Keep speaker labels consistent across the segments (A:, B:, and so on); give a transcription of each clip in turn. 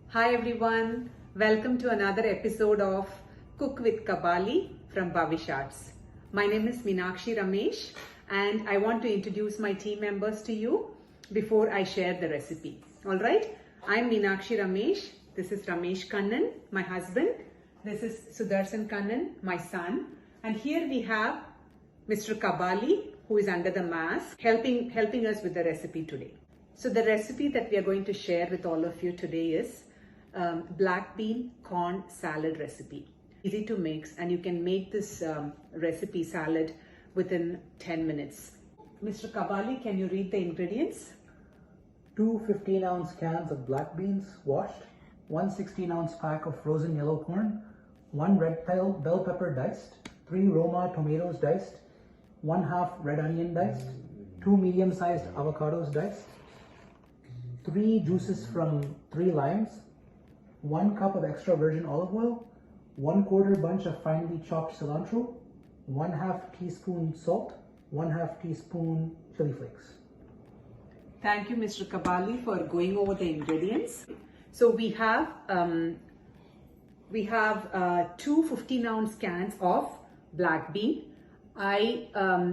A: Hi everyone, welcome to another episode of Cook with KABALI from Bhavish Arts. My name is Meenakshi Ramesh and I want to introduce my team members to you before I share the recipe. Alright, I'm Meenakshi Ramesh. This is Ramesh Kannan, my husband. This is Sudarshan Kannan, my son. And here we have Mr. KABALI, who is under the mask, helping us with the recipe today. So the recipe that we are going to share with all of you today is black bean corn salad recipe. Easy to mix, and you can make this recipe salad within 10 minutes. Mr. KABALI, can you read the ingredients?
B: 2 15-ounce cans of black beans washed, 1 16-ounce pack of frozen yellow corn, 1 red bell pepper diced, 3 Roma tomatoes diced, 1/2 red onion diced, 2 medium-sized avocados diced, 3 juices from 3 limes, 1 cup of extra virgin olive oil, 1/4 bunch of finely chopped cilantro, 1/2 teaspoon salt, 1/2 teaspoon chili flakes.
A: Thank you, Mr. KABALI, for going over the ingredients. So we have 2 15-ounce cans of black bean. I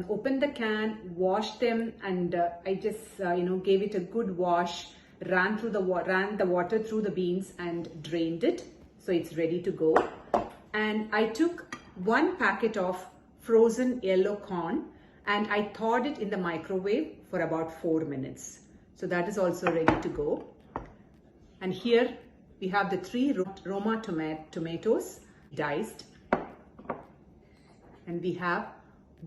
A: opened the can, washed them, and I just gave it a good wash. Ran the water through the beans and drained it, so it's ready to go. And I took 1 packet of frozen yellow corn and I thawed it in the microwave for about 4 minutes. So that is also ready to go. And here we have the 3 Roma tomatoes diced, and we have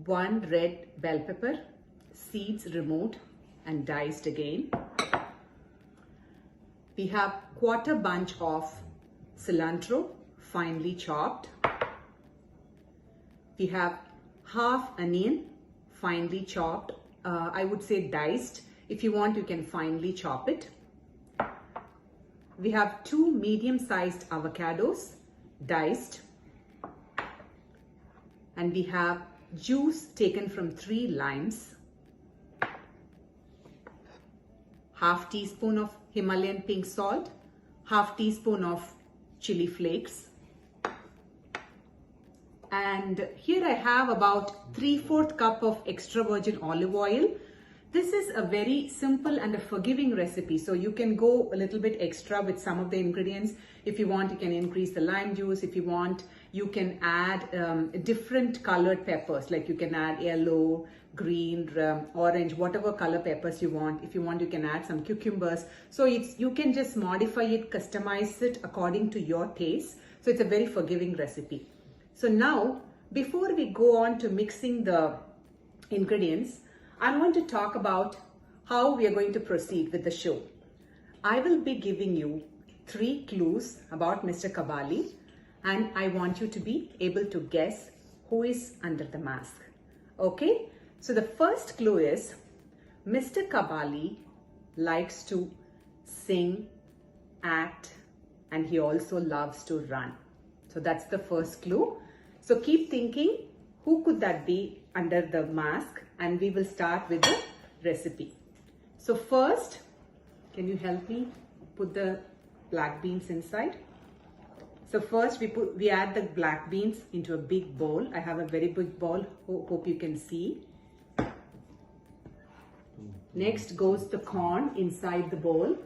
A: 1 red bell pepper, seeds removed and diced again. We have 1/4 bunch of cilantro, finely chopped. We have 1/2 onion, finely chopped. I would say diced. If you want, you can finely chop it. We have 2 medium-sized avocados, diced. And we have juice taken from 3 limes. 1/2 teaspoon of Himalayan pink salt, 1/2 teaspoon of chili flakes. And here I have about 3/4 cup of extra virgin olive oil. This is a very simple and a forgiving recipe, so you can go a little bit extra with some of the ingredients. If you want, you can increase the lime juice. If you want, you can add different colored peppers, like you can add yellow, green, orange, whatever color peppers you want. If you want, you can add some cucumbers. So you can just modify it, customize it according to your taste. So it's a very forgiving recipe. So now, before we go on to mixing the ingredients, I want to talk about how we are going to proceed with the show. I will be giving you 3 clues about Mr. KABALI, and I want you to be able to guess who is under the mask. Okay? So the first clue is Mr. KABALI likes to sing, act, and he also loves to run. So that's the first clue. So keep thinking, who could that be under the mask? And we will start with the recipe. So first, can you help me put the black beans inside? So first we add the black beans into a big bowl. I have a very big bowl, hope you can see. Next goes the corn inside the bowl.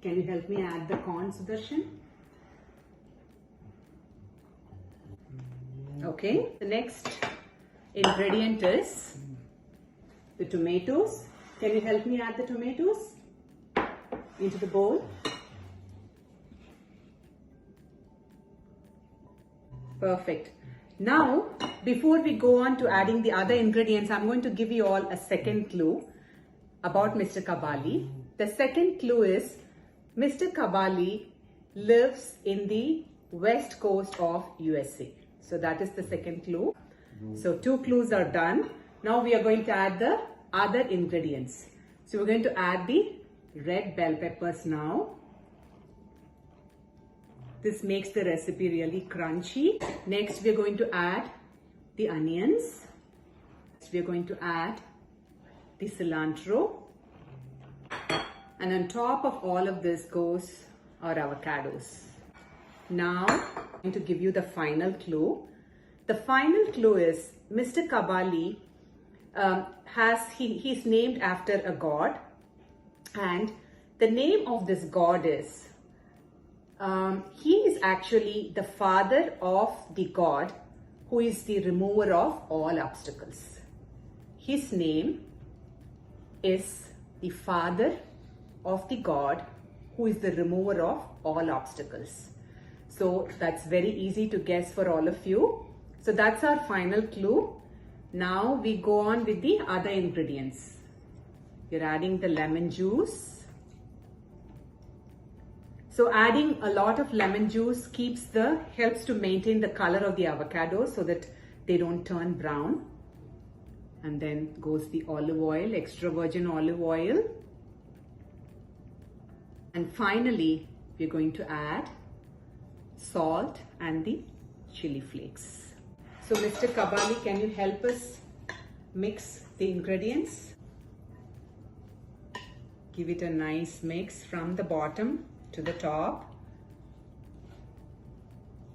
A: Can you help me add the corn, Sudarshan? Okay, the next ingredient is the tomatoes. Can you help me add the tomatoes into the bowl? Perfect. Now, before we go on to adding the other ingredients, I'm going to give you all a second clue about Mr. KABALI. The second clue is Mr. KABALI lives in the west coast of USA. So that is the second clue. So 2 clues are done. Now we are going to add the other ingredients. So we're going to add the red bell peppers now. This makes the recipe really crunchy. Next, we're going to add the onions. Next, we're going to add the cilantro. And on top of all of this goes our avocados. Now, I'm going to give you the final clue. The final clue is Mr. KABALI he's named after a god, and the name of this god is, he is actually the father of the god who is the remover of all obstacles. His name is the father of the god who is the remover of all obstacles. So that's very easy to guess for all of you. So that's our final clue. Now we go on with the other ingredients. You're adding the lemon juice. So adding a lot of lemon juice helps to maintain the color of the avocado so that they don't turn brown. And then goes the olive oil, extra virgin olive oil. And finally, we're going to add salt and the chili flakes. So Mr. KABALI, can you help us mix the ingredients? Give it a nice mix from the bottom to the top.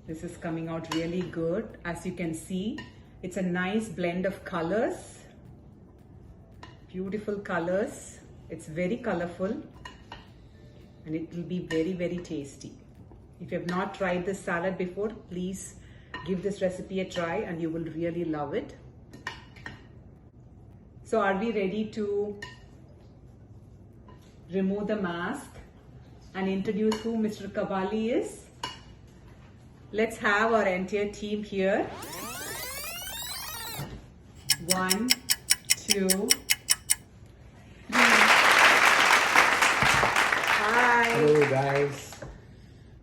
A: This is coming out really good. As you can see, it's a nice blend of colors. Beautiful colors. It's very colorful and it will be very, very tasty. If you have not tried this salad before, please give this recipe a try and you will really love it. So are we ready to remove the mask and introduce who Mr. KABALI is? Let's have our entire team here. 1, 2, 3. Hi.
B: Hello guys,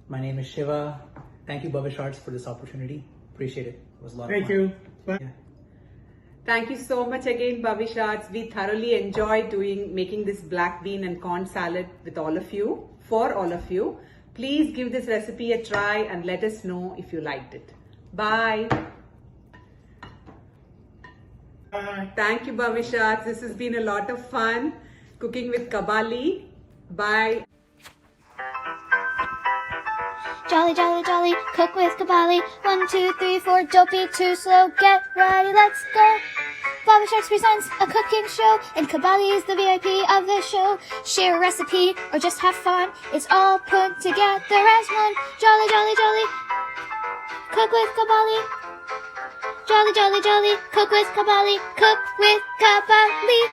B: my name is Shiva. Thank you Bhavish Arts for this opportunity. Appreciate it. It was a lot of fun.
C: Thank you. Bye.
B: Yeah.
A: Thank you so much again, Bhavish Arts. We thoroughly enjoyed making this black bean and corn salad with all of you, for all of you. Please give this recipe a try and let us know if you liked it. Bye.
C: Bye.
A: Thank you, Bhavish Arts. This has been a lot of fun cooking with KABALI. Bye.
D: Jolly, jolly, jolly, cook with KABALI. 1, 2, 3, 4, don't be too slow. Get ready, let's go. Bhavish Arts presents a cooking show, and KABALI is the VIP of the show. Share a recipe or just have fun. It's all put together as one. Jolly, jolly, jolly, cook with KABALI. Jolly, jolly, jolly, cook with KABALI. Cook with KABALI.